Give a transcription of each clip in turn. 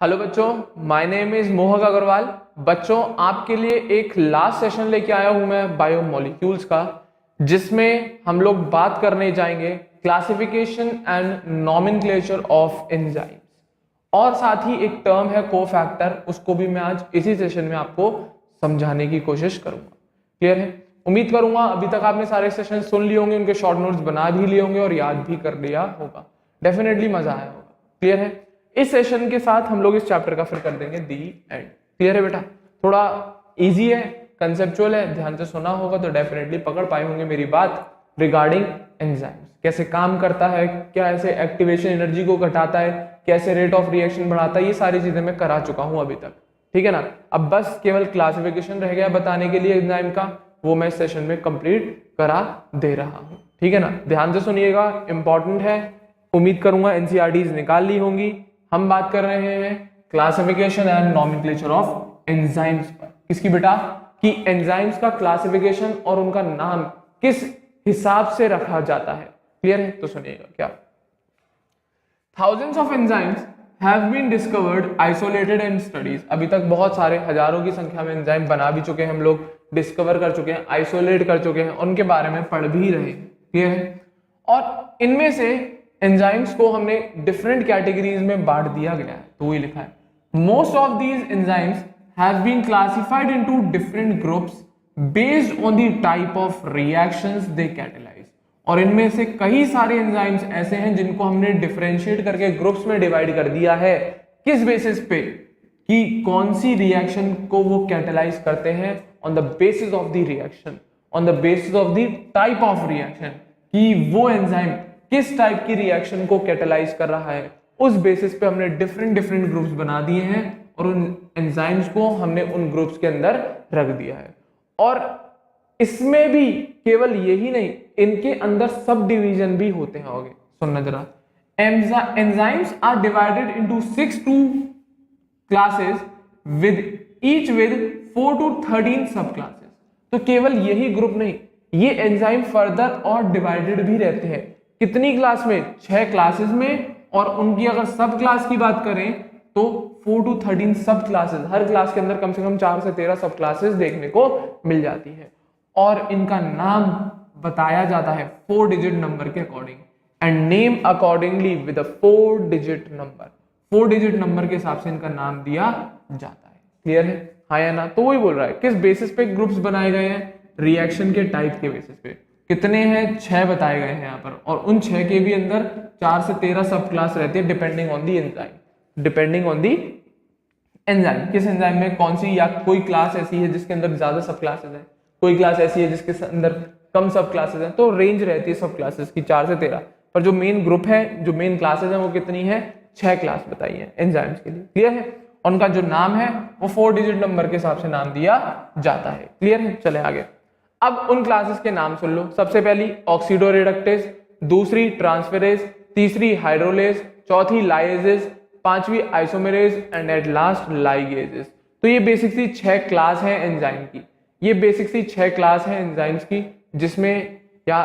Hello बच्चों, my name is मोहक अग्रवाल। बच्चों, आपके लिए एक लास्ट सेशन लेके आया हूं मैं बायोमोलिक्यूल्स का, जिसमें हम लोग बात करने जाएंगे classification and nomenclature of enzymes, और साथ ही एक टर्म है कोफैक्टर, उसको भी मैं आज इसी सेशन में आपको समझाने की कोशिश करूंगा। क्लियर है? उम्मीद करूंगा अभी तक आपने सारे सेशन सुन लिए होंगे, उनके शॉर्ट नोट्स बना भी लिए होंगे और याद भी कर लिया होगा। डेफिनेटली मजा आया होगा। क्लियर है? इस सेशन के साथ हम लोग इस चैप्टर का फिर कर देंगे दी एंड। क्लियर है बेटा? थोड़ा इजी है, कंसेप्चुअल है, ध्यान से सुना होगा तो डेफिनेटली पकड़ पाए होंगे मेरी बात रिगार्डिंग एंजाइम्स। कैसे काम करता है, क्या ऐसे एक्टिवेशन एनर्जी को घटाता है, कैसे रेट ऑफ रिएक्शन बढ़ाता है, ये सारी चीजें मैं करा चुका हूं अभी तक। ठीक है ना? अब बस केवल क्लासिफिकेशन रह गया बताने के लिए एंजाइम का, वो मैं इस सेशन में कंप्लीट करा दे रहा हूं। ठीक है ना? ध्यान से सुनिएगा, इंपॉर्टेंट है। उम्मीद करूंगा एनसीईआरटीज निकाल ली होंगी। हम बात कर रहे हैं classification and nomenclature of enzymes पर। किसकी बेटा? कि एंजाइम्स का क्लासिफिकेशन और उनका नाम किस हिसाब से रखा जाता है। क्लियर है? तो सुनिएगा क्या। Thousands of enzymes have been discovered, isolated and studies। अभी तक बहुत सारे हजारों की संख्या में एंजाइम बना भी चुके हैं, हम लोग डिस्कवर कर चुके हैं, आइसोलेट कर चुके हैं, उनके बारे में पढ़ भी रहे हैं। क्लियर है? और इनमें से एंजाइम्स को हमने डिफरेंट कैटेगरीज में बांट दिया गया है, तो वही लिखा है। Most of these enzymes have been classified into different groups based on the type of reactions they catalyse. और इनमें से कई सारे एंजाइम्स ऐसे हैं जिनको हमने डिफरेंशिएट करके ग्रुप्स में डिवाइड कर दिया है। किस बेसिस पे? कि कौन सी रिएक्शन को वो कैटेलाइज करते हैं, on the basis of the reaction, on the basis of the type of reaction, कि वो एंजाइम किस टाइप की रिएक्शन को कैटेलाइज कर रहा है। उस बेसिस पे हमने डिफरेंट डिफरेंट ग्रुप्स बना दिए हैं और उन एंजाइम्स को हमने उन ग्रुप्स के अंदर रख दिया है। और इसमें भी केवल यही नहीं, इनके अंदर सब डिवीजन भी होते हैं। होंगे सुनना जरा। Enzymes are divided into 6 to classes with each with 4 to 13 सब क्लासेस। तो केवल यही ग्रुप नहीं, ये एंजाइम फर्दर और डिवाइडेड भी रहते हैं। कितनी क्लास में? 6 क्लासेस में। और उनकी अगर सब क्लास की बात करें तो 4 to 13 सब क्लासेस। हर क्लास के अंदर कम से कम 4 से 13 सब क्लासेस देखने को मिल जाती है। और इनका नाम बताया जाता है 4 डिजिट नंबर के according, and name accordingly with a 4 digit number. 4 digit number के हिसाब से इनका नाम दिया जाता है। क्लियर है? हाँ या ना? तो वही बोल रहा है किस बेसिस पे ग्रुप्स बनाए गए हैं, रिएक्शन के टाइप के बेसिस पे। कितने हैं? 6 बताए गए हैं यहाँ पर, और उन 6 के भी अंदर 4 से 13 सब क्लास रहती है depending on the enzyme. Depending on the enzyme, किस एंजाइम में कौन सी, या कोई क्लास ऐसी है जिसके अंदर ज्यादा सब क्लासेस है, कोई क्लास ऐसी है जिसके अंदर कम सब क्लासेस हैं। तो रेंज रहती है सब क्लासेस की 4 से 13, पर जो मेन ग्रुप है, जो मेन क्लासेस हैं, वो कितनी है? 6 क्लास बताई है एंजाइम्स के लिए। क्लियर है? उनका जो नाम है वो 4 डिजिट नंबर के हिसाब से नाम दिया जाता है। क्लियर है? चले आगे। अब उन क्लासेस के नाम सुन लो। सबसे पहली ऑक्सीडो रिडक्टेज, दूसरी ट्रांसफेरेज, तीसरी हाइड्रोलेज, चौथी लाइएजेज, पांचवी isomerase and at last ligases. तो ये बेसिक सी 6 क्लास है एंजाइम की। ये बेसिक सी 6 क्लास है एंजाइम्स की, जिसमें या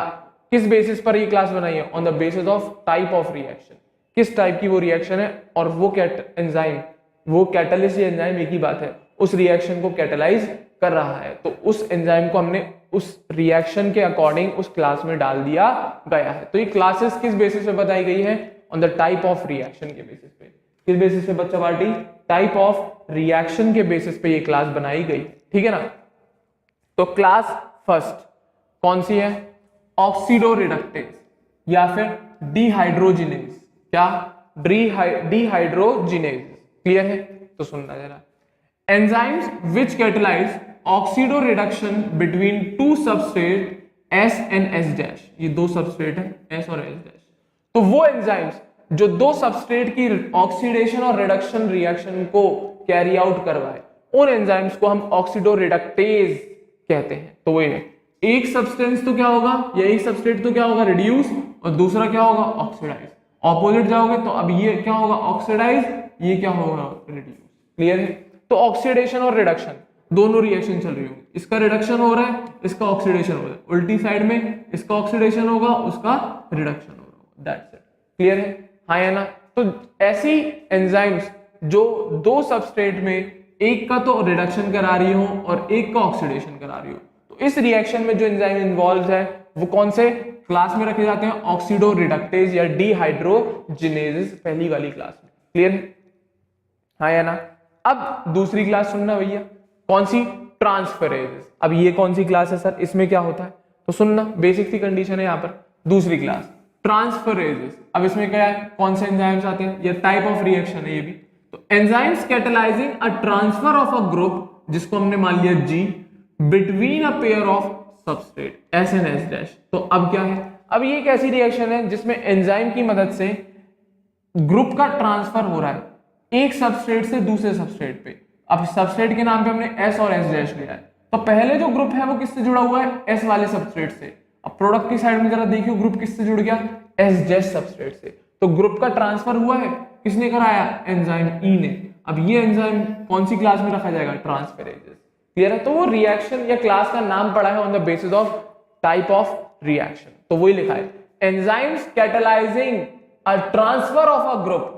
किस बेसिस पर ये क्लास बनाई है? On the basis of type of reaction. किस टाइप की वो रिएक्शन है और वो एंजाइम, वो कैटलिस्ट एंजाइम एक ही बात है, उस रिएक्शन को कैटेलाइज कर रहा है। तो उस एंजाइम को हमने उस रिएक्शन के अकॉर्डिंग उस क्लास में डाल दिया गया है। तो ये क्लासेस किस बेसिस पे बताई गई है? On the type of reaction के बेसिस पे। किस बेसिस पे बच्चा पार्टी? टाइप ऑफ रिएक्शन के बेसिस पे ये क्लास बनाई गई। ठीक है ना? तो क्लास फर्स्ट कौन सी है? ऑक्सीडो रिडक्टेज या फिर डिहाइड्रोजिनेज। क्या? डिहाइड्रोजिनेज। क्लियर है? तो सुनना जरा। Enzymes which catalyse oxido reduction between 2 substrate S and S dash. ये 2 सबस्ट्रेट है, S और S डैश। तो वो एंजाइम्स जो 2 सबस्ट्रेट की ऑक्सीडेशन और रिडक्शन रिएक्शन को कैरी आउट करवाए, उन एंजाइम्स को हम ऑक्सीडो रिडक्टेज कहते हैं। तो वही है, एक सब्सटेंस तो क्या होगा, या एक सबस्ट्रेट तो क्या होगा? रिड्यूस, और दूसरा क्या होगा? ऑक्सीडाइज। ऑपोजिट जाओगे तो अब ये क्या होगा? ऑक्सीडाइज, ये क्या होगा? रिड्यूस। क्लियर है? तो ऑक्सीडेशन और रिडक्शन दोनों रिएक्शन चल रही होगी। इसका रिडक्शन हो रहा है, इसका ऑक्सीडेशन हो रहा है। उल्टी साइड में इसका ऑक्सीडेशन होगा, उसका रिडक्शन होगा। That's it. क्लियर है? हाँ या ना? तो ऐसी एंजाइम्स जो दो सबस्ट्रेट में एक का तो रिडक्शन करा रही हो और एक का ऑक्सीडेशन करा रही हो। तो इस रिएक्शन में जो एंजाइम इन्वॉल्व है वो कौन से क्लास में रखे जाते हैं? ऑक्सीडो रिडक्टेज या डिहाइड्रोजिनेजेस, पहली वाली क्लास में। क्लियर है? हाँ या ना? अब दूसरी क्लास सुनना भैया, कौन सी? ट्रांसफरेजेस। अब ये कौन सी क्लास है सर, इसमें क्या होता है? तो सुनना, बेसिक सी कंडीशन है यहाँ पर, दूसरी क्लास ट्रांसफरेजेस। अब इसमें क्या है, कौन से एंजाइम्स आते हैं? ये टाइप ऑफ रिएक्शन है ये भी। तो enzymes catalysing a transfer of a group, जिसको हमने मान लिया G, between a pair of substrate S and S'। तो अब क्या है, अब ये एक ऐसी रिएक्शन है जिसमें एंजाइम की मदद से ग्रुप का ट्रांसफर हो रहा है एक सबस्ट्रेट से दूसरे सबस्ट्रेट पे। अब सबस्ट्रेट के नाम पे हमने S और S' लिया है, तो पहले जो ग्रुप है वो किससे जुड़ा हुआ है? S वाले सबस्ट्रेट से। अब प्रोडक्ट की साइड में जरा देखियो, ग्रुप किससे जुड़ गया? S' सबस्ट्रेट से। तो ग्रुप का ट्रांसफर हुआ है, किसने कराया? एंजाइम E ने। अब ये एंजाइम कौन सी क्लास में रखा जाएगा? ट्रांसफरेजेस। क्लियर है? तो वो रिएक्शन या क्लास का नाम पड़ा है on the basis of type of reaction, तो वही लिखा है enzymes catalysing a transfer of a group.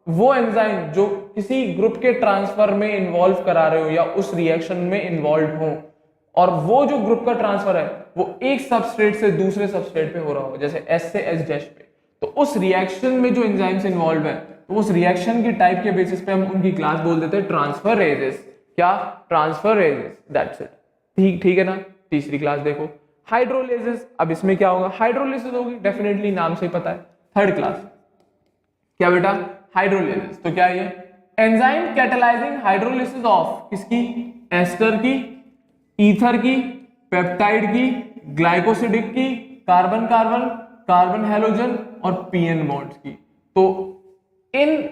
वो एंजाइम जो किसी ग्रुप के ट्रांसफर में इन्वॉल्व करा रहे हो या उस रिएक्शन में इन्वॉल्व हो, और वो जो ग्रुप का ट्रांसफर है वो एक सबस्ट्रेट से दूसरे सबस्ट्रेट पे हो रहा हो, जैसे S से S' पे। तो उस रिएक्शन में जो एंजाइम्स इन्वॉल्व है, तो उस रिएक्शन की टाइप के बेसिस पे हम उनकी क्लास बोल देते हैं ट्रांसफरेजेस। क्या? ट्रांसफरेजेस। That's it. ठीक है ना? तीसरी क्लास देखो, हाइड्रोलेसिस। अब इसमें क्या होगा? हाइड्रोलिसिस होगी, डेफिनेटली नाम से ही पता है। थर्ड क्लास क्या बेटा? हाइड्रोलिसिस। तो क्या है ये? एंजाइम कैटलाइजिंग हाइड्रोलिसिस ऑफ किसकी? एस्टर की, ईथर की, पेप्टाइड की, ग्लाइकोसिडिक की, कार्बन कार्बन, कार्बन हैलोजन और पीएन बॉन्ड्स की। तो इन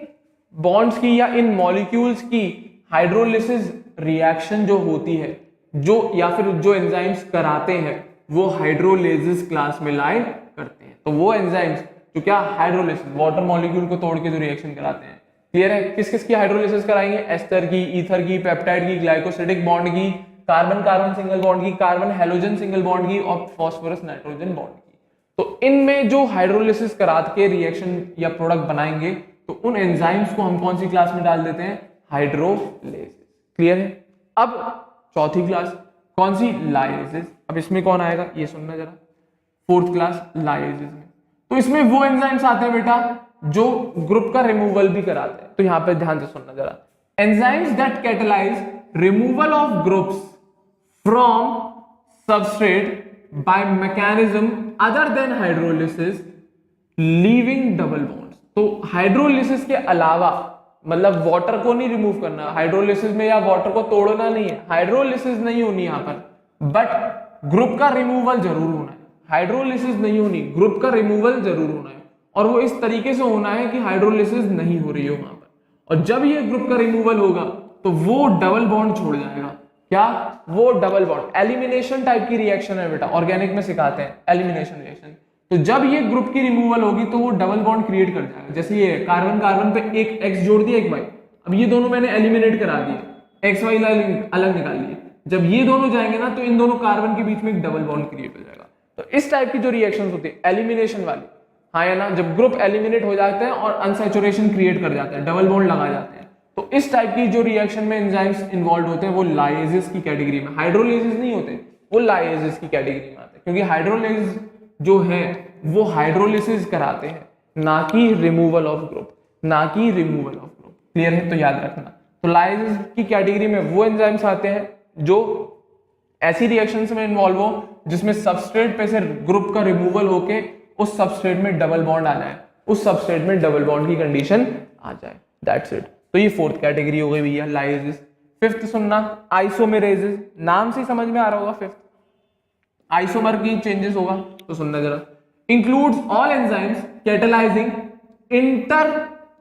बॉन्ड्स की या इन मॉलिक्यूल्स की हाइड्रोलिसिस रिएक्शन जो होती है, जो या फिर जो एंजाइम्स कराते हैं, वो हाइड्रोलिसिस क्लास में लाई करते हैं। तो वो एंजाइम्स जो क्या हाइड्रोलिसिस, वाटर मॉलिक्यूल को तोड़ के जो रिएक्शन कराते हैं। क्लियर है? किस किस की हाइड्रोलिसिस कराएंगे? एस्टर की, ईथर की, पेप्टाइड की, ग्लाइकोसिडिक बॉन्ड की, कार्बन कार्बन सिंगल बॉन्ड की, कार्बन हैलोजन सिंगल बॉन्ड की और फास्फोरस नाइट्रोजन बॉन्ड की। तो इनमें जो हाइड्रोलिसिस करा के रिएक्शन या प्रोडक्ट बनाएंगे, तो उन एंजाइम्स को हम कौन सी क्लास में डाल देते हैं? हाइड्रोलिसिस। क्लियर है? अब चौथी क्लास कौन सी? लाइसिस। अब इसमें कौन आएगा ये सुनना जरा, फोर्थ क्लास लाइसिस में। तो इसमें वो एंजाइम्स आते हैं बेटा जो ग्रुप का रिमूवल भी कराते हैं। तो यहां पे ध्यान से सुनना जरा, enzymes that catalyse removal of groups from substrate by mechanism other than hydrolysis leaving double bonds. तो हाइड्रोलिसिस के अलावा, मतलब वाटर को नहीं रिमूव करना हाइड्रोलिसिस में, या वाटर को तोड़ना नहीं है, हाइड्रोलिसिस नहीं होनी यहां पर, बट ग्रुप का रिमूवल जरूर होना है। हाइड्रोलिसिस नहीं होनी, ग्रुप का रिमूवल जरूर होना है, और वो इस तरीके से होना है कि हाइड्रोलिसिस नहीं हो रही हो वहां पर। और जब ये ग्रुप का रिमूवल होगा तो वो डबल बॉन्ड छोड़ जाएगा। क्या? वो डबल बॉन्ड एलिमिनेशन टाइप की रिएक्शन है बेटा, ऑर्गेनिक में सिखाते हैं एलिमिनेशन रिएक्शन। तो जब ये ग्रुप की रिमूवल होगी तो वो डबल बॉन्ड क्रिएट कर जाएगा। जैसे ये कार्बन कार्बन पे एक एक्स जोड़ दिया, एक वाई, अब ये दोनों मैंने एलिमिनेट करा दिए, एक्स वाई अलग निकाल लिए। जब ये दोनों जाएंगे ना तो इन दोनों कार्बन के बीच में एक डबल बॉन्ड क्रिएट हो जाएगा। तो इस टाइप की जो रिएक्शन होती है एलिमिनेशन वाली, हाँ या ना, जब ग्रुप एलिमिनेट हो जाते हैं और अनसैचुरेशन क्रिएट कर जाते हैं, डबल बॉन्ड लगा जाते हैं, तो इस टाइप की जो रिएक्शन में एंजाइम्स इन्वॉल्व होते हैं वो लाइसिस की कैटेगरी में, हाइड्रोलिसिस नहीं होते, वो लाइसिस की कैटेगरी में आते हैं। क्योंकि हाइड्रोलिसिस जो है वो हाइड्रोलिसिस कराते हैं, ना कि रिमूवल ऑफ ग्रुप, ना कि रिमूवल ऑफ ग्रुप। क्लियर है? तो याद रखना, तो लाइसिस की कैटेगरी में वो एंजाइम्स आते हैं जो ऐसी रिएक्शंस में इन्वॉल्व हो जिसमें सबस्ट्रेट पे से ग्रुप का रिमूवल होके उस सबस्ट्रेट में डबल बॉन्ड आ जाए, उस सबस्ट्रेट में डबल बॉन्ड की कंडीशन आ जाए। That's it. तो ये फोर्थ कैटेगरी हो गई भैया लाइसिस। फिफ्थ सुनना, आइसोमेरेसिस। नाम से समझ में आ रहा होगा, फिफ्थ आइसोमर की चेंजेस होगा, तो सुनना जरा, includes all enzymes catalysing inter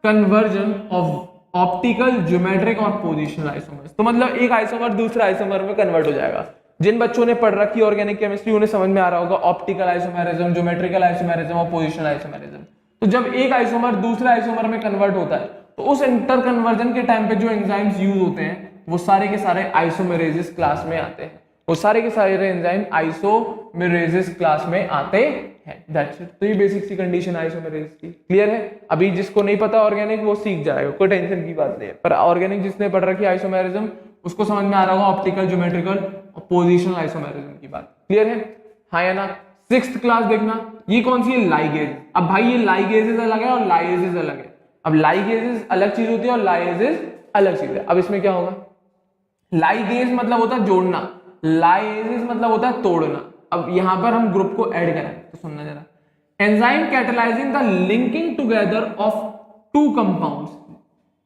conversion of optical, geometric और पोजिशनल आइसोमर्स। तो मतलब एक आइसोमर दूसरे आइसोमर में कन्वर्ट हो जाएगा। जिन बच्चों ने पढ़ रखी ऑर्गेनिक केमिस्ट्री उन्हें समझ में आ रहा होगा ऑप्टिकल आइसोमेरिज्म, ज्योमेट्रिकल आइसोमेरिज्म और पोजिशनल आइसोमेरिज्म। तो जब एक आइसोमर दूसरे आइसोमर में कन्वर्ट होता है तो उस इंटर कन्वर्जन के टाइम पे जो एंजाइम्स यूज होते हैं वो सारे के सारे आइसोमेरेसिस क्लास में आते हैं। वो सारे के सारे एंजाइम आइसोमेरेसिस क्लास में आते हैं। That's it. तो ये बेसिक सी कंडीशन आइसोमेरेसिस की क्लियर है। अभी जिसको नहीं पता ऑर्गेनिक वो सीख जाएगा, कोई टेंशन की बात नहीं है, पर ऑर्गेनिक जिसने पढ़ रखी है आइसोमेरिज्म उसको समझ में आ रहा होगा ऑप्टिकल, ज्योमेट्रिकल और पोजिशनल आइसोमेरिज्म की बात क्लियर है। हाँ या ना। 6th क्लास देखना, ये कौन सी है? लाइगेज। अब भाई ये लाइगेजेस अलग है और लाइजेस अलग है। अब लाइगेजेस अलग चीज होती है और लाइजेस अलग चीज है। अब इसमें क्या होगा? लाइगेज मतलब होता है जोड़ना, लाइजेस मतलब होता है तोड़ना। अब यहां पर हम ग्रुप को ऐड करें तो सुनना जरा, enzyme catalysing the linking together of two compounds.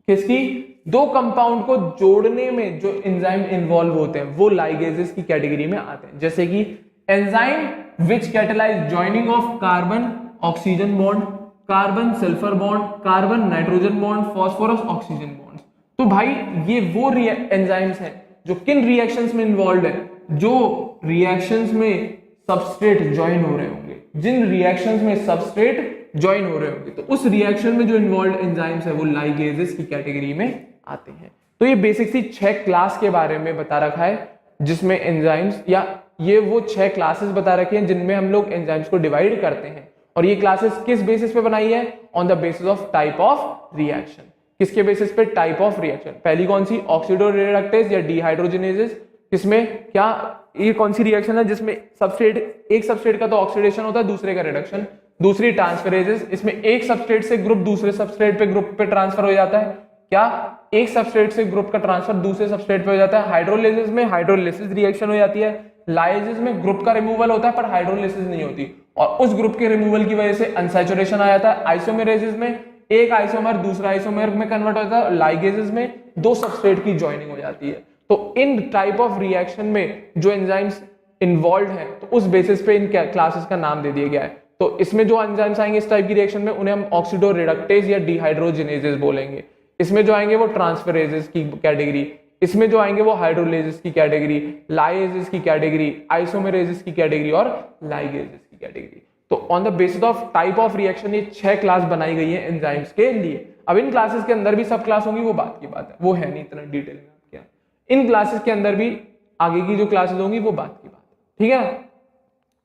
किसकी? दो कंपाउंड को जोड़ने में जो एंजाइम इन्वॉल्व होते हैं वो लाइगेजेस की कैटेगरी में आते हैं। जैसे कि enzyme which catalyse joining of carbon oxygen bond, carbon sulphur bond, carbon nitrogen bond, phosphorus oxygen bond. तो भाई ये वो एंजाइम्स हैं जो किन रिएक्शंस में इन्वॉल्व है? जो रिएक्शंस में सबस्ट्रेट ज्वाइन हो रहे होंगे, जिन रिएक्शंस में सबस्ट्रेट ज्वाइन हो रहे होंगे, तो उस रिएक्शन में जो इन्वॉल्व एंजाइम्स है वो लाइगेजेस की कैटेगरी में आते हैं। तो ये बेसिक सी 6 क्लास के बारे में बता रखा है जिसमें एंजाइम्स, या ये वो 6 क्लासेस बता रखी हैं जिनमें हम लोग एंजाइम्स को डिवाइड करते हैं। और ये क्लासेस किस बेसिस पे बनाई है? On the basis of type of reaction. किसके बेसिस पे? Type of reaction. पहली कौन सी? ऑक्सीडो रिडक्टेज या डिहाइड्रोजनेजेस। किसमें क्या? ये कौन सी रिएक्शन है जिसमें सबस्ट्रेट, एक सबस्ट्रेट का तो ऑक्सीडेशन होता है, दूसरे का रिडक्शन। दूसरी ट्रांसफरेजेस, इसमें एक सबस्ट्रेट से ग्रुप दूसरे सबस्ट्रेट पे ग्रुप पे ट्रांसफर हो जाता है। क्या? एक सबस्ट्रेट से ग्रुप का ट्रांसफर दूसरे सबस्ट्रेट पे हो जाता है। हाइड्रोलिसिस में हाइड्रोलिसिस रिएक्शन हो जाती है। लाइसिस में ग्रुप का रिमूवल होता है पर हाइड्रोलिसिस नहीं होती, और उस ग्रुप के रिमूवल की वजह से अनसैचुरेशन आ जाता है। आइसोमेरेसिस में एक आइसोमर दूसरा आइसोमर में कन्वर्ट होता है। लाइगेजेस में दो सबस्ट्रेट की ज्वाइनिंग हो जाती है। तो इन टाइप ऑफ रिएक्शन में जो एंजाइम्स इन्वॉल्व हैं तो उस बेसिस पे इन क्लासेस का नाम दे दिया गया है। तो इसमें जो एंजाइम्स आएंगे इस टाइप की रिएक्शन में उन्हें हम ऑक्सीडो रिडक्टेज या डिहाइड्रोजिनेजेस बोलेंगे। इसमें जो आएंगे वो ट्रांसफरेजेस की कैटेगरी, इसमें जो आएंगे वो हाइड्रोलेजेस की कैटेगरी, लाइजेस की कैटेगरी, आइसोमेरेजेस की कैटेगरी और लाइगेजेस की कैटेगरी। तो on the basis of type of reaction ये 6 क्लास बनाई गई है एंजाइम्स के लिए। अब इन क्लासेस के अंदर भी सब क्लास होंगी वो बात की बात है, वो है नहीं इतना डिटेल में क्या। इन क्लासेस के अंदर भी आगे की जो क्लासेस होंगी वो बात की बात है, ठीक है।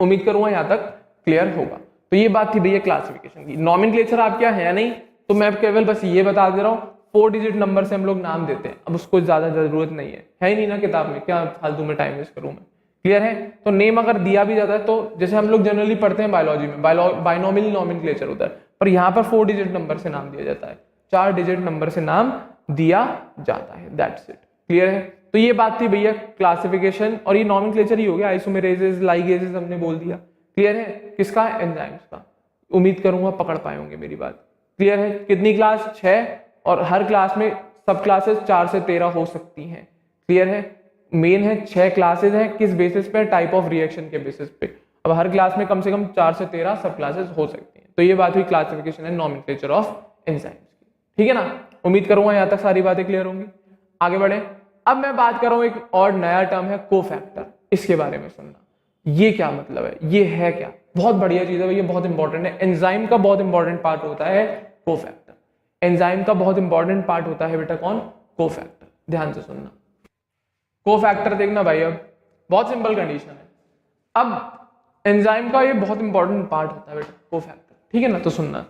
उम्मीद करूंगा यहां तक क्लियर होगा। तो ये बात थी भैया क्लासिफिकेशन की। नॉमेनक्लेचर आप क्या है नहीं, तो मैं केवल बस ये बता दे रहा हूँ 4 डिजिट नंबर से हम लोग नाम देते हैं। अब उसको ज्यादा जरूरत नहीं है ही नहीं ना किताब में, क्या फालतू में टाइम वेस्ट करूं मैं। क्लियर है। तो नेम अगर दिया भी जाता है तो जैसे हम लोग जनरली पढ़ते हैं बायोलॉजी में बाइनोमियल नॉमेनक्लेचर होता है, पर यहाँ पर 4 डिजिट नंबर से नाम दिया जाता है, 4 डिजिट नंबर से नाम दिया जाता है। That's it. क्लियर है। तो ये बात थी भैया क्लासिफिकेशन, और ये नॉमेनक्लेचर ही हो गया। आइसोमेरेजेस, लाइगेजेस हमने बोल दिया। क्लियर है। किसका? एंजाइम्स का। उम्मीद करूंगा पकड़ पाए होंगे मेरी बात। क्लियर है। कितनी क्लास? 6, और हर क्लास में सब क्लासेस 4 से 13 हो सकती हैं। क्लियर है। मेन है 6 क्लासेस हैं, किस बेसिस पे? टाइप ऑफ रिएक्शन के बेसिस पे। अब हर क्लास में कम से कम 4 से 13 सब क्लासेस हो सकती हैं। तो ये बात हुई classification and nomenclature of enzymes की, ठीक है ना। उम्मीद करूंगा यहां तक सारी बातें क्लियर होंगी। आगे बढ़े। अब मैं बात कर रहा हूं एक और नया टर्म है कोफैक्टर। इसके बारे में सुनना, ये क्या मतलब है, ये है क्या? बहुत बढ़िया चीज है, ये बहुत इंपॉर्टेंट है। एंजाइम का बहुत इंपॉर्टेंट पार्ट होता है कोफैक्टर। एंजाइम का बहुत इंपॉर्टेंट पार्ट होता है बेटा कौन? कोफैक्टर। ध्यान से सुनना। कोफैक्टर देखना भाई, अब बहुत सिंपल कंडीशन है। अब एंजाइम का ये बहुत इंपॉर्टेंट पार्ट होता है बेटा कोफैक्टर, ठीक है ना। तो सुनना,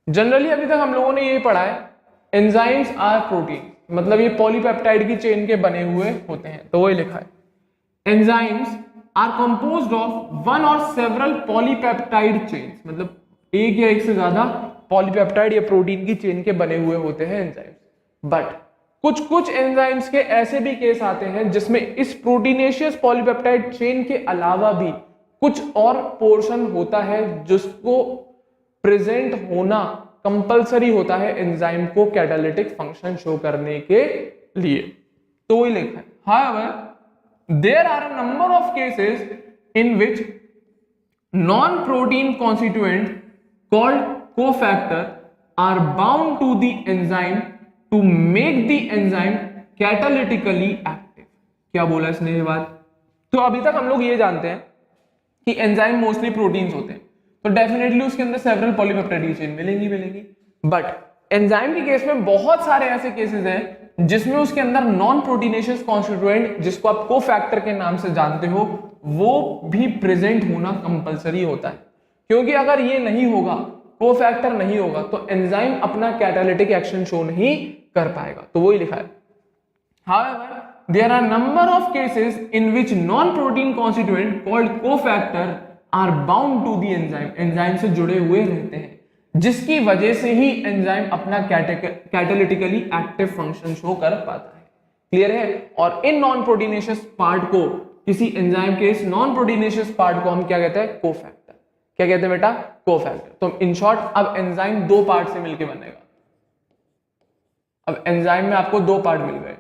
जनरली अभी तक हम लोगों ने ये पढ़ा है एंजाइम्स आर प्रोटीन, मतलब ये पॉलीपेप्टाइड की चेन के बने हुए होते हैं, तो वही लिखा है enzymes are composed of one और सेवरल पॉलीपेप्टाइड चेन्स, मतलब एक या एक से ज्यादा पॉलीपेप्टाइड या प्रोटीन की चेन के बने हुए होते हैं एंजाइम्स। बट कुछ एंजाइम्स के ऐसे भी केस आते हैं जिसमें इस प्रोटीनेशियस पॉलीपेप्टाइड चेन के अलावा भी कुछ और पोर्शन होता है जिसको प्रेजेंट होना कंपलसरी होता है एंजाइम को कैटालिटिक फंक्शन शो करने के लिए। तो वही लिखा है, however there are a number of cases in which non-protein constituent called cofactor are bound to the enzyme to make the enzyme catalytically active। क्या बोला इसने ये बात? तो अभी तक हम लोग ये जानते हैं कि एंजाइम मोस्टली प्रोटीन्स होते हैं, तो डेफिनेटली उसके अंदर सेवरल पॉलीपेप्टाइड चेन मिलेंगी। बट एंजाइम के केस में बहुत सारे ऐसे केसेस हैं जिसमें उसके अंदर नॉन प्रोटीनेशियस कॉन्स्टिट्यूएंट, जिसको आप कोफैक्टर के नाम से जानते हो, वो भी प्रेजेंट होना कंपलसरी होता है। क्योंकि अगर ये नहीं होगा, कोफैक्टर नहीं होगा, तो एंजाइम अपना कैटालिटिक एक्शन शो नहीं कर पाएगा। तो वही लिखा है। However, there are number of cases in which non-protein constituent called cofactor are bound to the enzyme, enzyme से जुड़े हुए रहते हैं, जिसकी वजह से ही एंजाइम अपना कैटालिटिकली एक्टिव फंक्शन शो कर पाता है। क्लियर है? और इन नॉन प्रोटीनेशियस पार्ट को, किसी एंजाइम के इस नॉन प्रोटीनेशियस पार्ट को हम क्या कहते हैं? कोफैक्टर। क्या कहते हैं बेटा? कोफैक्टर। तो इन शॉर्ट अब एंजाइम दो पार्ट से मिलकर बनेगा। अब एंजाइम में आपको दो पार्ट मिल गए,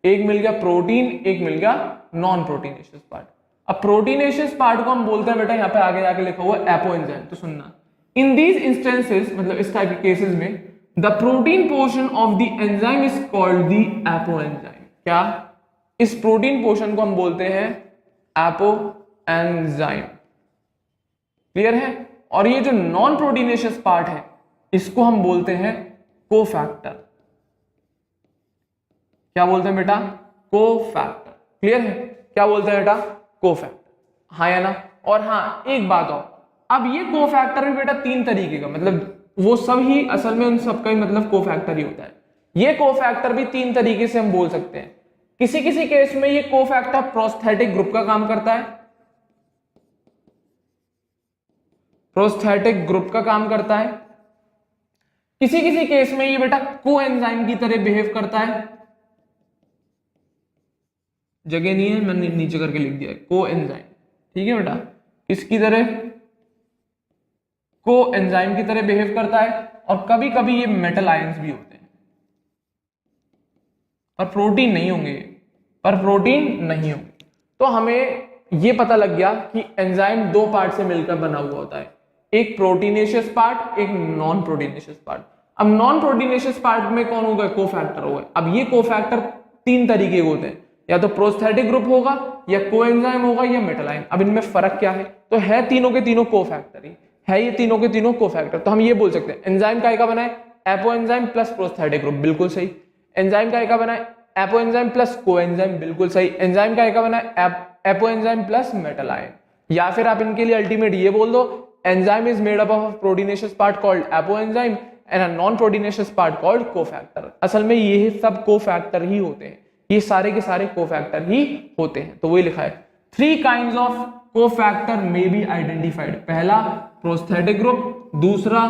एक मिल गया प्रोटीन, एक मिल गया नॉन प्रोटीनेशियस पार्ट। अब प्रोटीनेशियस पार्ट को हम बोलते हैं बेटा, यहां पे आगे जाके लिखा हुआ एपो एंजाइम। तो सुनना, इन दीज इंस्टेंसेस, मतलब इस टाइप के केसेस में, the protein portion of the enzyme is called the apo enzyme. क्या? इस प्रोटीन पोर्शन को हम बोलते हैं एपो एंजाइम। क्लियर है? और ये जो नॉन प्रोटीनेशियस पार्ट है, इसको हम बोलते हैं कोफैक्टर। क्या बोलते हैं बेटा? कोफैक्टर। क्लियर है? क्या बोलते हैं बेटा? कोफैक्टर। हाँ या ना? और हाँ, एक बात और, अब ये कोफैक्टर भी बेटा तीन तरीके का, मतलब वो सब ही असल में उन सबका ही मतलब कोफैक्टर ही होता है। ये कोफैक्टर भी तीन तरीके से हम बोल सकते हैं। किसी किसी केस में ये कोफैक्टर प्रोस्थेटिक ग्रुप का काम करता है, प्रोस्थेटिक ग्रुप का काम करता है। किसी किसी केस में ये बेटा कोएंजाइम की तरह बिहेव करता है। जगह नहीं है, मैंने नीचे करके लिख दिया है कोएंजाइम। ठीक है बेटा? किसकी तरह? कोएंजाइम की तरह बिहेव करता है। और कभी कभी ये मेटल आयंस भी होते हैं, पर प्रोटीन नहीं होंगे, पर प्रोटीन नहीं होंगे। तो हमें ये पता लग गया कि एंजाइम दो पार्ट से मिलकर बना हुआ होता है, एक प्रोटीनेशियस पार्ट, एक नॉन प्रोटीनेशियस पार्ट। अब नॉन प्रोटीनेशियस पार्ट में कौन होगा? कोफैक्टर होगा। अब ये कोफैक्टर तीन तरीके के होते हैं, या तो प्रोस्थेटिक ग्रुप होगा, या कोएंजाइम होगा, या मेटल आयन। अब इनमें फर्क क्या है? तो है तीनों के तीनों कोफैक्टर ही है, ये तीनों के तीनों कोफैक्टर। तो हम ये बोल सकते हैं एंजाइम काय का बना है? Apo enzyme plus prosthetic group, बिल्कुल सही। एंजाइम काय का बना है? एपो एंजाइम प्लस कोएंजाइम, बिल्कुल सही। एंजाइम काय का बना है? Apo enzyme plus metal ion. या फिर आप इनके लिए अल्टीमेट ये बोल दो, enzyme is made up of proteinaceous part called apo enzyme and a non proteinaceous part called cofactor. असल में ये सब कोफैक्टर ही होते हैं, ये सारे के सारे कोफैक्टर ही होते हैं। तो वही लिखा है, three kinds of cofactor may be identified. पहला प्रोस्थेटिक ग्रुप, दूसरा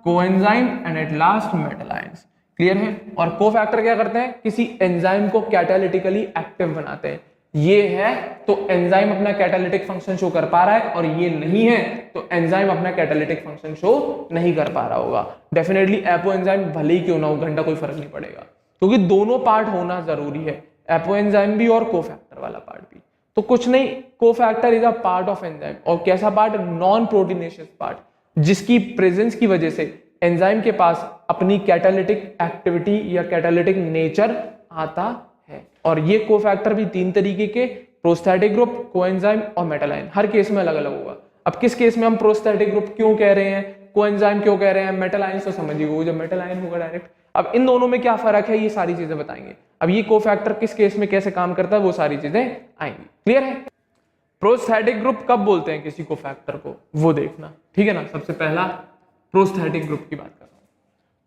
coenzyme and at last metal ions. Clear है? और कोफैक्टर क्या करते हैं? किसी एंजाइम को कैटालिटिकली एक्टिव बनाते हैं। ये है तो एंजाइम अपना कैटालिटिक फंक्शन शो कर पा रहा है, और ये नहीं है तो एंजाइम अपना कैटालिटिक फंक्शन शो नहीं कर पा रहा होगा। डेफिनेटली एपो एंजाइम भले ही क्यों ना हो, घंटा कोई फर्क नहीं पड़ेगा, क्योंकि दोनों पार्ट होना जरूरी है, एपो एंजाइम भी और कोफैक्टर वाला पार्ट भी। तो कुछ नहीं, cofactor is a part of enzyme. और कैसा पार्ट? नॉन प्रोटीनेशियस पार्ट, जिसकी प्रेजेंस की वजह से एंजाइम के पास अपनी कैटालिटिक एक्टिविटी या कैटालिटिक नेचर आता है। और ये कोफैक्टर भी तीन तरीके के, प्रोस्थेटिक ग्रुप, कोएंजाइम और मेटल आयन। हर केस में अलग अलग होगा। अब किस केस में हम प्रोस्थेटिक ग्रुप क्यों कह रहे हैं, कोएंजाइम क्यों कह रहे हैं, मेटल आयन तो समझिए, जब मेटल आयन होगा डायरेक्ट। अब इन दोनों में क्या फर्क है, ये सारी चीजें बताएंगे। अब ये कोफैक्टर किस केस में कैसे काम करता है, वो सारी चीजें आएंगी। क्लियर है? प्रोस्थेटिक ग्रुप कब बोलते हैं किसी कोफैक्टर को, वो देखना। ठीक है ना? सबसे पहला प्रोस्थेटिक ग्रुप की बात कर रहा हूं।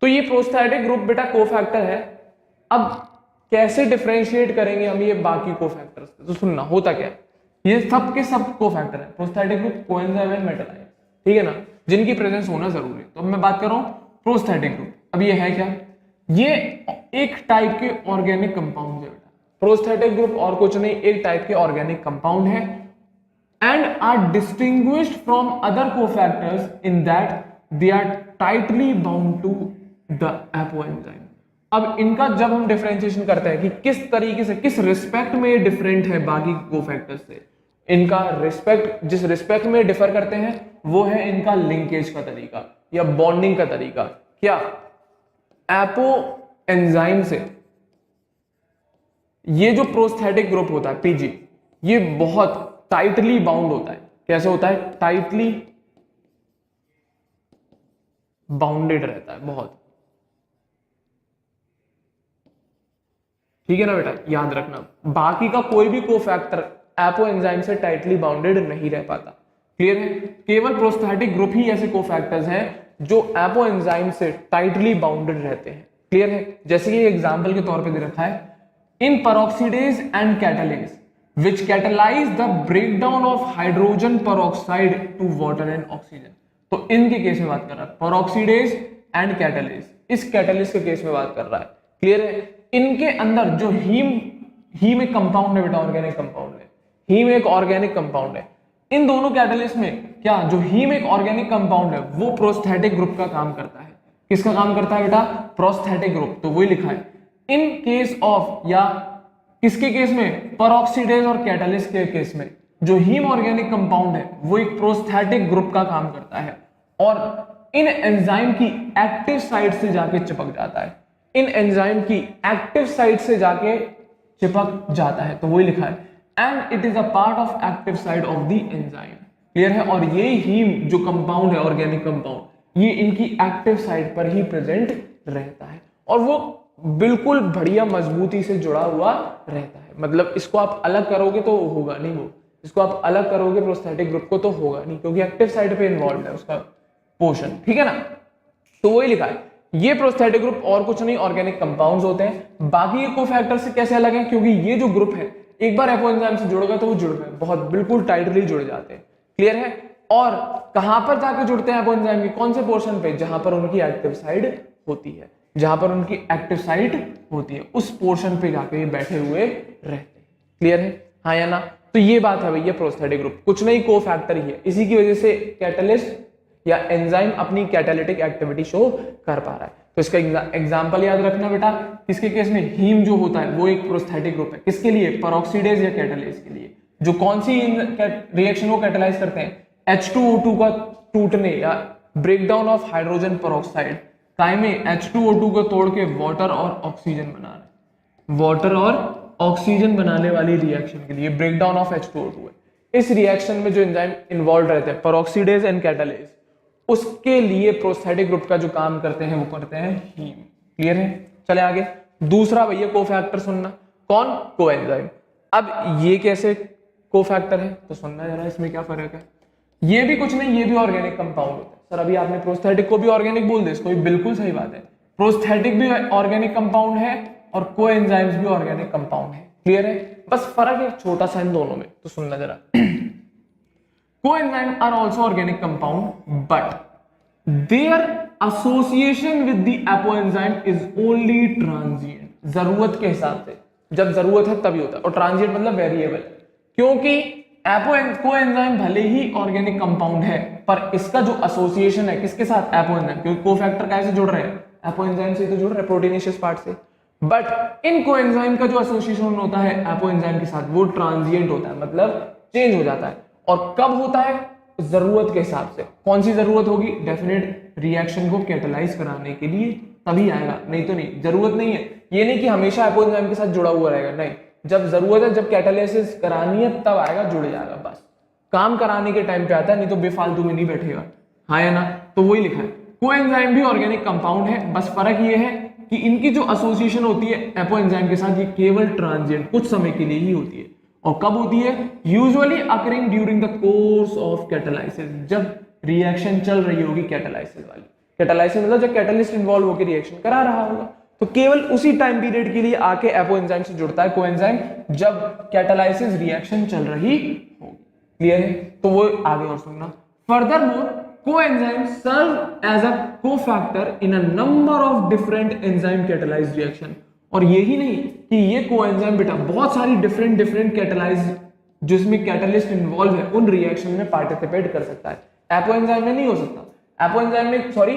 तो ये प्रोस्थेटिक ग्रुप बेटा कोफैक्टर है। अब कैसे डिफरेंशिएट करेंगे हम ये बाकी कोफैक्टर्स से? तो सुनना, होता क्या है, ये सब के सब कोफैक्टर है, prosthetic group, coenzyme and metal ion. ठीक है ना? जिनकी प्रेजेंस होना जरूरी है। तो अब मैं बात कर रहा हूं प्रोस्थेटिक ग्रुप। अब ये है क्या? ये एक टाइप के ऑर्गेनिक कंपाउंड है बेटा। प्रोस्थेटिक ग्रुप और कुछ नहीं, एक टाइप के ऑर्गेनिक कंपाउंड है and are distinguished from other cofactors in that they are tightly bound to the apoenzyme. अब इनका जब हम डिफरेंशिएशन करते हैं कि किस तरीके से, किस रिस्पेक्ट में ये डिफरेंट है बाकी कोफैक्टर्स से, इनका रिस्पेक्ट, जिस रिस्पेक्ट में डिफर करते हैं वो है इनका लिंकेज का तरीका या बॉन्डिंग का तरीका। क्या? एपो एंजाइम से ये जो प्रोस्थेटिक ग्रुप होता है पीजी, ये बहुत टाइटली बाउंड होता है। कैसे होता है? टाइटली बाउंडेड रहता है बहुत। ठीक है ना बेटा, याद रखना। बाकी का कोई भी कोफैक्टर एपो एंजाइम से टाइटली बाउंडेड नहीं रह पाता। क्लियर है? केवल प्रोस्थेटिक ग्रुप ही ऐसे कोफैक्टर्स हैं जो एपो एंजाइम से टाइटली बाउंडेड रहते हैं। क्लियर है? जैसे कि एग्जांपल के तौर पे दे रखा है, इन peroxidase and catalase which catalyze the breakdown of hydrogen peroxide to water and oxygen। तो इनके केस में बात कर रहा है, peroxidase and catalase, इस कैटलिस्ट के केस में बात कर रहा है। क्लियर है? इनके अंदर जो हीम एक कंपाउंड है बेटा, ऑर्गेनिक कंपाउंड है, हीम एक ऑर्गेनिक कंपाउंड है। इन दोनों कैटलिस्ट में क्या, जो हीम एक ऑर्गेनिक कंपाउंड है वो प्रोस्थेटिक ग्रुप का काम करता है। किसका काम करता है बेटा? Prosthetic group. तो वही लिखा है, इन केस ऑफ, या किसके केस में? पेरोक्सीडेज और कैटलिस्ट के केस में जो हीम ऑर्गेनिक कंपाउंड है वो एक प्रोस्थेटिक ग्रुप का काम करता है और इन एंजाइम की एक्टिव साइट से जाके चिपक जाता है। इन एंजाइम की एक्टिव साइट से जाके चिपक जाता है। तो वही लिखा है, and it is a part of active site of the enzyme. Clear है? और ये हीम जो कंपाउंड है, ऑर्गेनिक कंपाउंड, ये इनकी एक्टिव साइट पर ही प्रेजेंट रहता है और वो बिल्कुल बढ़िया मजबूती से जुड़ा हुआ रहता है। मतलब इसको आप अलग करोगे तो होगा नहीं, वो इसको आप अलग करोगे प्रोस्थेटिक ग्रुप को तो होगा नहीं, क्योंकि एक्टिव साइट पे इन्वॉल्व है उसका पोर्शन। ठीक है ना? तो वही लिखा है, ये प्रोस्थेटिक ग्रुप और कुछ नहीं, ऑर्गेनिक कंपाउंड्स होते हैं। बाकी ये कोफैक्टर से कैसे अलग है? क्योंकि ये जो ग्रुप है एक बार एपो एंजाइम से जुड़ गए तो वो जुड़ गए, बहुत बिल्कुल टाइटली जुड़ जाते हैं। क्लियर है? और कहां पर जाके जुड़ते हैं एपो एंजाइम की? कौन से पोर्शन पे? जहां पर उनकी एक्टिव साइट होती है, जहां पर उनकी एक्टिव साइट होती है उस पोर्शन पे जाके ये बैठे हुए रहते हैं। क्लियर है? हाँ या ना? तो ये बात है भैया, प्रोस्थेटिक ग्रुप कुछ नहीं, कोफैक्टर ही है। इसी की वजह से कैटलिस्ट या एंजाइम अपनी कैटालिटिक एक्टिविटी शो कर पा रहा है। तो इसका एग्जांपल याद रखना बेटा, किसके केस में? हीम जो होता है वो एक प्रोस्थेटिक ग्रुप है। किसके लिए? पेरोक्सीडेज या कैटलेज के लिए। जो कौन सी रिएक्शन को कैटलाइज करते हैं? H2O2 का टूटने या ब्रेकडाउन ऑफ हाइड्रोजन पेरोक्साइड, काय में H2O2 को तोड़ के वाटर और ऑक्सीजन बनाना, वाटर और ऑक्सीजन बनाने वाली रिएक्शन के लिए ब्रेकडाउन ऑफ H2O2 है। इस रिएक्शन में जो एंजाइम इन्वॉल्व रहते हैं, पेरोक्सीडेज एंड कैटलेज, उसके लिए प्रोस्थेटिक ग्रुप का जो काम करते हैं वो करते हैं हीम। क्लियर है? चले आगे। दूसरा भैया कोफैक्टर सुनना, कौन? कोएंजाइम। अब ये कैसे कोफैक्टर है तो सुनना जरा, इसमें क्या फर्क है? ये भी कुछ नहीं, ये भी ऑर्गेनिक कंपाउंड होता है। सर अभी आपने प्रोस्थेटिक को भी ऑर्गेनिक बोल दे, इसको भी बिल्कुल सही बात है। प्रोस्थेटिक भी ऑर्गेनिक कंपाउंड है और कोएंजाइम्स भी ऑर्गेनिक कंपाउंड है। क्लियर है? बस फर्क है छोटा सा इन दोनों में, तो सुनना जरा। Coenzymes are also organic compound, but their association with the apoenzyme is only transient। जरूरत के हिसाब से, जब जरूरत है तभी होता है, और ट्रांजिएंट मतलब वेरिएबल। क्योंकि कोएंजाइम भले ही ऑर्गेनिक कंपाउंड है पर इसका जो एसोसिएशन है किसके साथ? एपोएंजाइम। क्योंकि कोफैक्टर कैसे जुड़ रहे हैं? एपोएंजाइम से तो जुड़ रहे हैं, प्रोटीनेशियस पार्ट से। बट इन कोएंजाइम का जो एसोसिएशन होता है एपोएंजाइम के साथ वो ट्रांजिएंट होता है, मतलब चेंज हो जाता है। और कब होता है? जरूरत के हिसाब से। कौन सी जरूरत होगी? डेफिनेट रिएक्शन को कैटलाइज कराने के लिए तभी आएगा, नहीं तो नहीं। जरूरत नहीं है, ये नहीं कि हमेशा एपोएंजाइम के साथ जुड़ा हुआ रहेगा, नहीं। जब जरूरत है, जब कैटालिसिस करानी है तब आएगा, जुड़ जाएगा, बस काम कराने के टाइम पे आता है, नहीं तो बेफालतू में नहीं बैठेगा। हाँ या ना? तो वही लिखा है, कोएंजाइम भी ऑर्गेनिक कंपाउंड है, बस फर्क ये है कि इनकी जो एसोसिएशन होती है एपोएंजाइम के साथ ये केवल ट्रांजिएंट, कुछ समय के लिए ही होती है। और कब होती है? Usually occurring during the course of catalysis, जब रिएक्शन चल रही होगी कैटालाइसिस वाली। कैटालाइसिस मतलब जब कैटालिस्ट इन्वॉल्व होकर रिएक्शन करा रहा होगा, तो केवल उसी टाइम पीरियड के लिए आके एपोएंजाइम से जुड़ता है कोएंजाइम, जब कैटालाइसिस रिएक्शन चल रही होगी। क्लियर है? तो वो आगे और सुनना। Furthermore coenzyme serve as a cofactor in a number of different enzyme catalysed reaction. और यही नहीं कि ये कोएंजाइम बेटा बहुत सारी डिफरेंट कैटालाइज जिसमें कैटालिस्ट इन्वॉल्व है उन रिएक्शन में पार्टिसिपेट कर सकता है। एपोएंजाइम में नहीं हो सकता, एपोएंजाइम में सॉरी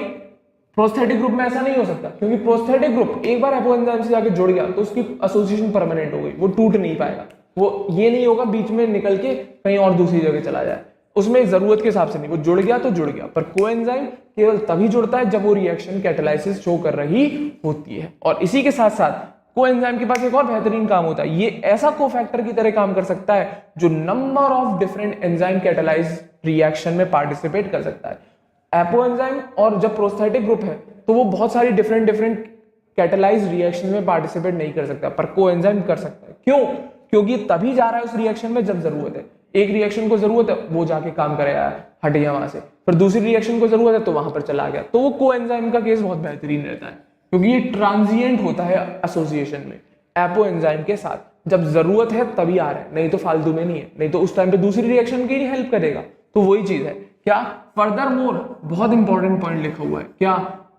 प्रोस्थेटिक ग्रुप में ऐसा नहीं हो सकता, क्योंकि प्रोस्थेटिक ग्रुप एक बार एपोएंजाइम से जाके जुड़ गया तो उसकी एसोसिएशन परमानेंट हो गई, वो टूट नहीं पाएगा। वो ये नहीं होगा बीच में निकल के कहीं और दूसरी जगह चला जाए, उसमें जरूरत के हिसाब से नहीं, वो जुड़ गया तो जुड़ गया। पर कोएंजाइम केवल तभी जुड़ता है जब वो रिएक्शन कैटालाइसिस शो कर रही होती है। और इसी के साथ साथ कोएंजाइम के पास एक और बेहतरीन काम होता है, ये ऐसा कोफैक्टर की तरह काम कर सकता है जो number of different enzyme catalyse reaction में पार्टिसिपेट कर सकता है। एपोएंजाइम और जब प्रोस्थेटिक ग्रुप है तो वो बहुत सारी डिफरेंट कैटलाइज रिएक्शन में पार्टिसिपेट नहीं कर सकता, पर कोएंजाइम कर सकता है। क्यों? क्योंकि तभी जा रहा है उस रिएक्शन में जब जरूरत है। एक रिएक्शन को जरूरत है, वो जाके काम करेगा, हट गया वहां से, फिर दूसरी रिएक्शन को जरूरत है तो वहां पर चला गया। तो वो कोएंजाइम का केस बहुत बेहतरीन रहता है, क्योंकि ये ट्रांजिएंट होता है एसोसिएशन में एपो एंजाइम के साथ। जब जरूरत है तभी आ रहा है, नहीं तो फालतू में नहीं है, नहीं तो उस टाइम पे दूसरी रिएक्शन की हेल्प करेगा। तो वही चीज है। क्या? फर्दर मोर, बहुत इंपॉर्टेंट पॉइंट लिखा हुआ है, क्या?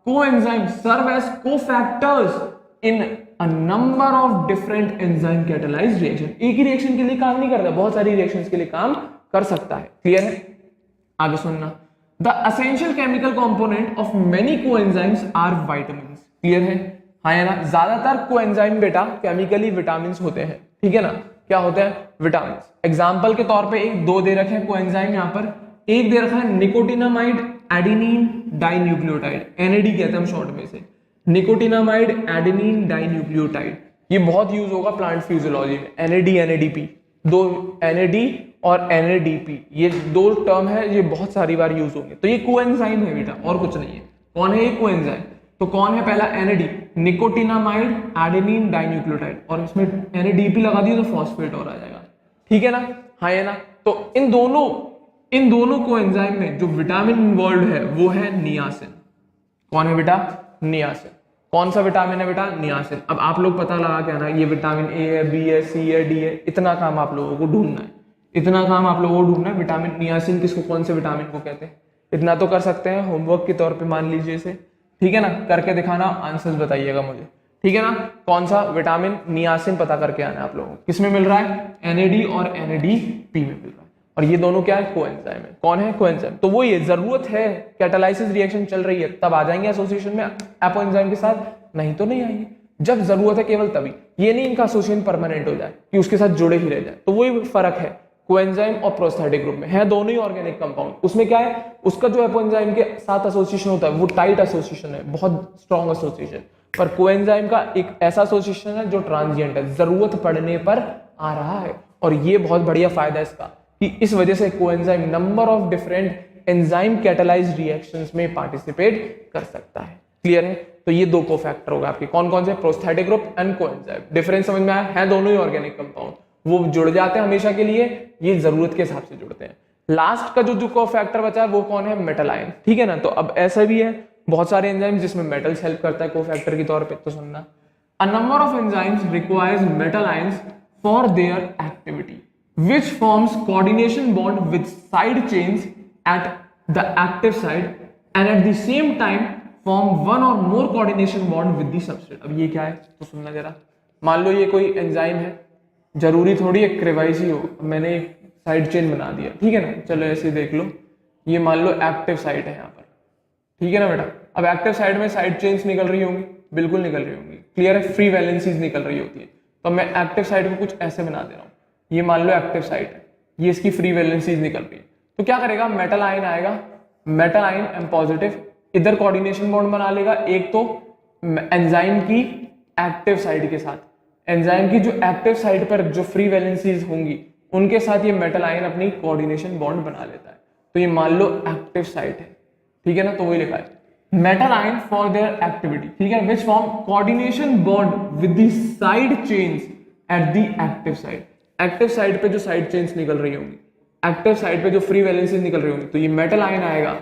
Coenzyme serve as cofactors in a number of different enzyme catalysed reaction. एक ही रिएक्शन के लिए काम नहीं करता, बहुत सारी रिएक्शंस के लिए काम कर सकता है। क्लियर है? आगे सुनना। The essential chemical component of many coenzymes are vitamins. Clear है? हाँ या ना? ज्यादातर कोएंजाइम बेटा केमिकली विटामिन्स होते हैं, ठीक है ना? क्या होते हैं? विटामिन्स। एग्जांपल के तौर पे एक दो दे रखे हैं कोएंजाइम यहाँ पर। एक दे रखा है निकोटिनामाइड एडेनिन डाइन्यूक्लियोटाइड, एनएडी कहते हैं हम शॉर्ट में से। निकोटिनामाइड एडेनिन डाइन्यूक्लियोटाइड, ये बहुत यूज होगा प्लांट फिजियोलॉजी में। एनएडी एनएडीपी, दो एनएडी और एनएडीपी, ये दो टर्म है, ये बहुत सारी बार यूज होंगे। तो ये कोएंजाइम है बेटा, और कुछ नहीं है। कौन है ये कोएंजाइम? तो कौन है? पहला एनएडी, निकोटिनामाइड एडेनिन डाइन्यूक्लियोटाइड, और इसमें एनएडीपी लगा दिया तो फॉस्फेट और आ जाएगा। ठीक है ना? हाँ है ना? तो इन दोनों कोएंजाइम में जो विटामिन इन्वॉल्व है वो है नियासिन। कौन है बेटा? नियासिन। कौन सा विटामिन है बेटा? नियासिन। अब आप लोग पता लगा क्या ना, ये विटामिन ए है, बी है, सी है, डी है, इतना काम आप लोगों को ढूंढना है। इतना काम आप लोगों को ढूंढना है। विटामिन नियासिन किसको, कौन से विटामिन को कहते हैं, इतना तो कर सकते हैं होमवर्क के तौर पे, मान लीजिए इसे। ठीक है ना? करके दिखाना, आंसर्स बताइएगा मुझे। ठीक है ना? कौन सा विटामिन नियासिन पता करके आना है आप लोगों को। किसमें मिल रहा है? एनएडी और एनएडीपी में मिल रहा है। और ये दोनों क्या है? कोएंजाइम है। कौन है? कोएंजाइम। तो वो ये जरूरत है, कैटालाइसिस रिएक्शन चल रही है तब आ जाएंगे एसोसिएशन में एपो एंजाइम के साथ, नहीं तो नहीं आएंगे। जब जरूरत है केवल तभी। ये नहीं इनका एसोसिएशन परमानेंट हो जाए कि उसके साथ जुड़े ही रह जाए। तो वही फर्क है कोएंजाइम और प्रोस्थेटिक ग्रुप में, है दोनों ही ऑर्गेनिक कंपाउंड। उसमें क्या है, उसका जो एपो एंजाइम के साथ एसोसिएशन होता है वो टाइट एसोसिएशन है, बहुत स्ट्रॉन्ग एसोसिएशन। पर कोएंजाइम का एक ऐसा एसोसिएशन है जो ट्रांजिएंट है, जरूरत पड़ने पर आ रहा है। और ये बहुत बढ़िया फायदा है इसका कि इस वजह से coenzyme number of different enzyme catalysed reactions में पार्टिसिपेट कर सकता है। क्लियर है? तो ये दो कोफैक्टर होगा आपके, कौन कौन से? Prosthetic group and coenzyme. Difference समझ में आया? है दोनों ही ऑर्गेनिक कंपाउंड, वो जुड़ जाते हैं हमेशा के लिए, ये जरूरत के हिसाब से जुड़ते हैं। लास्ट का जो कोफैक्टर बचा है वो कौन है? Metal ion. ठीक है ना? तो अब ऐसा भी है बहुत सारे एंजाइम जिसमें मेटल्स हेल्प करता है कोफैक्टर के तौर पे। तो सुनना, अ number of enzymes requires metal ions for their activity which forms coordination bond with side chains at the active side and at the same time form one or more coordination bond with the substrate। अब ये क्या है तो सुनना जरा। मान लो ये कोई एंजाइम है, जरूरी थोड़ी है क्रेवाइस ही हो, मैंने एक साइड चेन बना दिया, ठीक है ना? चलो ऐसे देख लो, ये मान लो एक्टिव साइट है यहाँ पर, ठीक है ना बेटा? अब एक्टिव साइड में साइड चेन्स निकल रही होंगी, बिल्कुल निकल रही होंगी। क्लियर है? फ्री वैलेंसीज निकल रही होती है। तो मैं एक्टिव साइड को कुछ ऐसे बना दे रहा हूँ, ये मान लो एक्टिव साइट है, ये इसकी फ्री वैलेंसीज निकल रही है। तो क्या करेगा? मेटल आयन आएगा, मेटल आयन एम पॉजिटिव, इधर कोऑर्डिनेशन बॉन्ड बना लेगा एक तो एंजाइम की एक्टिव साइड के साथ, एंजाइम की जो एक्टिव साइड पर जो फ्री वैलेंसीज होंगी उनके साथ ये मेटल आयन अपनी कोऑर्डिनेशन बॉन्ड बना लेता है। तो ये मान लो एक्टिव साइट है, ठीक है ना? तो वही लिखा है metal ion for their activity, ठीक है, which form coordination bond with the side chains at the active side. Active side पे जो साइड चेन्स निकल रही होंगी, एक्टिव साइड पे जो फ्री वैलेंसीज निकल रही होंगी, तो ये मेटल आयन आएगा,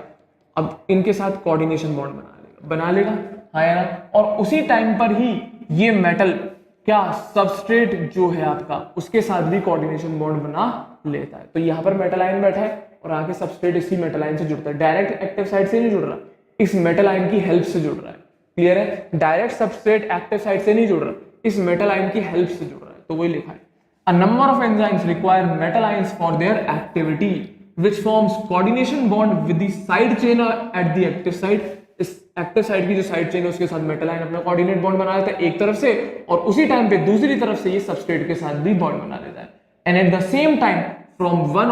अब इनके साथ कोऑर्डिनेशन बॉन्ड बना लेगा, हाँ या ना? और उसी टाइम पर ही ये मेटल क्या सबस्ट्रेट जो है आपका उसके साथ भी कोऑर्डिनेशन बॉन्ड बना लेता है। तो यहाँ पर मेटल आयन बैठा है और आगे सबस्ट्रेट इसी मेटल आयन से जुड़ता है, डायरेक्ट एक्टिव साइड से नहीं जुड़ रहा, इस मेटल आयन की हेल्प से जुड़ रहा है। क्लियर है? डायरेक्ट सबस्ट्रेट एक्टिव साइड से नहीं जुड़ रहा, इस मेटल आयन की हेल्प से जुड़ रहा है। तो वही लिखा है A number of enzymes require metal ions for their activity, which forms coordination bond with the side chain at the active side। इस एक्टिव साइड की जो साइड चेन है उसके साथ मेटल आयन अपना कोऑर्डिनेट बॉन्ड बना लेता है एक तरफ से, और उसी टाइम पे दूसरी तरफ से ये सबस्ट्रेट के साथ भी बॉन्ड बना लेता है। And at the same time form one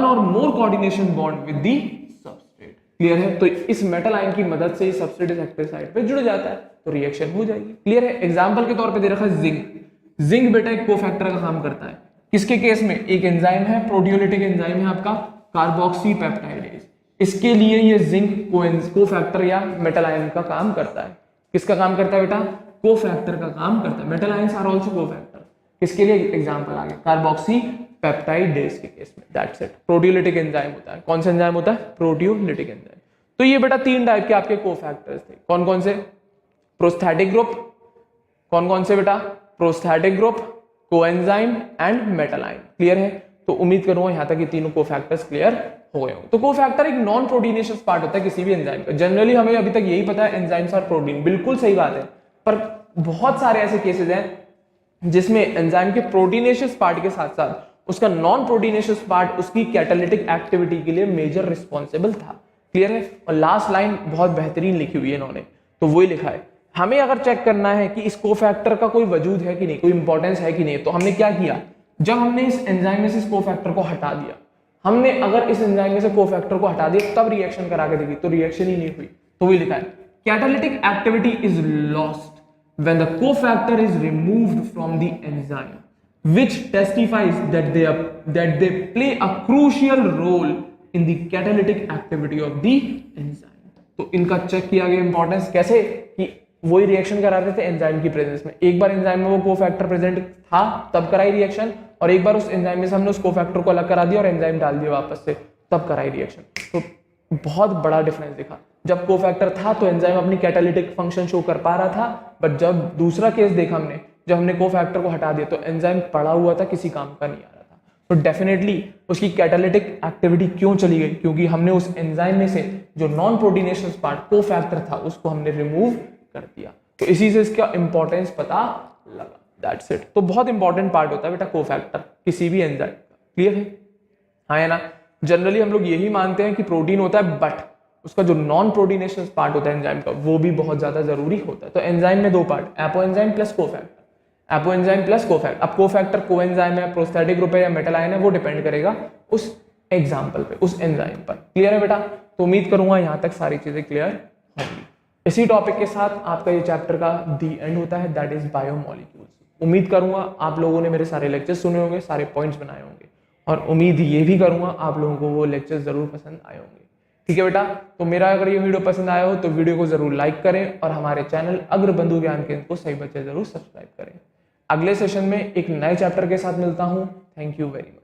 or more coordination bond with the substrate. Clear है? तो इस मेटल आयन की मदद से ये सबस्ट्रेट इस एक्टिव साइड पे जुड़ जाता है, तो रिएक्शन हो जाएगी। क्लियर है? एग्जाम्पल के तौर पर दे रखा है जिंक। जिंक बेटा एक कोफैक्टर का काम करता है, किसके केस में? एक एंजाइम है, प्रोटियोलिटिक एंजाइम है आपका कार्बोक्सी पेप्टाइडेज, इसके लिए ये जिंक कोफैक्टर या मेटल आयन का काम करता है। किसका काम करता है बेटा? कोफैक्टर का काम करता है। Metal ions are also cofactor. किसके लिए एग्जांपल आगे? कार्बोक्सी पेप्टाइडेज के केस में। That's it. प्रोटियोलिटिक एंजाइम होता है। कौन सा एंजाइम होता है? Proteolytic enzyme. तो ये बेटा 3 टाइप के आपके कोफैक्टर्स थे। कौन कौन से? Prosthetic group. कौन कौन से बेटा? Prosthetic group, coenzyme and metal ion. Clear है? तो उम्मीद करूंगा यहां तक ये तीनों कोफैक्टर्स क्लियर हो गए हो। तो कोफैक्टर एक नॉन प्रोटीनेशियस पार्ट होता है किसी भी एंजाइम का। जनरली हमें अभी तक यही पता है एंजाइम्स और प्रोटीन, बिल्कुल सही बात है, पर बहुत सारे ऐसे केसेस हैं जिसमें एंजाइम के प्रोटीनेशियस पार्ट के साथ साथ उसका नॉन प्रोटीनेशियस पार्ट उसकी कैटालिटिक एक्टिविटी के लिए मेजर रिस्पॉन्सिबल था। क्लियर है? और लास्ट लाइन बहुत बेहतरीन लिखी हुई है इन्होंने, तो वही लिखा है, हमें अगर चेक करना है कि इस कोफैक्टर का कोई वजूद है कि नहीं, कोई इंपॉर्टेंस है कि नहीं, तो हमने क्या किया? जब हमने इस एंजाइम में से इस कोफैक्टर को हटा दिया, हमने अगर इस एंजाइम में से कोफैक्टर को हटा दिया तब रिएक्शन करा के देखी तो रिएक्शन ही नहीं हुई। तो वही लिखा है, catalytic activity is lost when the cofactor is removed from the enzyme, which testifies that they play a crucial role in the catalytic activity of the enzyme. तो इनका चेक किया गया इंपॉर्टेंस कैसे कि वही रिएक्शन करा रहे थे एंजाइम की प्रेजेंस में। एक बार एंजाइम में वो कोफैक्टर प्रेजेंट था तब कराई रिएक्शन, और एक बार उस एंजाइम में से हमने उस कोफैक्टर को अलग करा दिया और एंजाइम डाल दिया वापस से, तब कराई रिएक्शन। तो बहुत बड़ा डिफरेंस दिखा। जब कोफैक्टर था तो एंजाइम अपनी कैटालिटिक फंक्शन शो कर पा रहा था, बट जब दूसरा केस देखा हमने, जब हमने कोफैक्टर को हटा दिया तो एंजाइम पड़ा हुआ था, किसी काम का नहीं आ रहा था। तो डेफिनेटली उसकी कैटालिटिक एक्टिविटी क्यों चली गई? क्योंकि हमने उस एंजाइम में से जो नॉन प्रोटीनेशियस पार्ट कोफैक्टर था उसको हमने रिमूव कर दिया। तो इसी से इसका इंपॉर्टेंस पता लगा। That's it. तो बहुत इंपॉर्टेंट पार्ट होता है बेटा कोफैक्टर किसी भी एंजाइम का। क्लियर है? हाँ है ना? जनरली हम लोग यही मानते हैं कि प्रोटीन होता है, बट उसका जो नॉन प्रोटीनेशियस पार्ट होता है एंजाइम का वो भी बहुत ज्यादा जरूरी होता है। तो एंजाइम में 2 part, apo enzyme plus cofactor. Apo enzyme plus cofactor. अब कोफैक्टर कोएंजाइम है, प्रोस्थेटिक ग्रुप है या मेटल आयन है, वो डिपेंड करेगा उस एग्जाम्पल पे, उस एंजाइम पर। क्लियर है बेटा? तो उम्मीद करूंगा यहां तक सारी चीजें क्लियर होंगी। इसी टॉपिक के साथ आपका ये चैप्टर का दी एंड होता है, दैट इज बायोमोलिक्यूल्स। उम्मीद करूंगा आप लोगों ने मेरे सारे लेक्चर्स सुने होंगे, सारे पॉइंट्स बनाए होंगे, और उम्मीद ये भी करूंगा आप लोगों को वो लेक्चर्स जरूर पसंद आए होंगे। ठीक है बेटा? तो मेरा अगर ये वीडियो पसंद आया हो तो वीडियो को जरूर लाइक करें और हमारे चैनल अग्रबंधु ज्ञान केंद्र को सही बच्चे जरूर सब्सक्राइब करें। अगले सेशन में एक नए चैप्टर के साथ मिलता हूं। Thank you very much.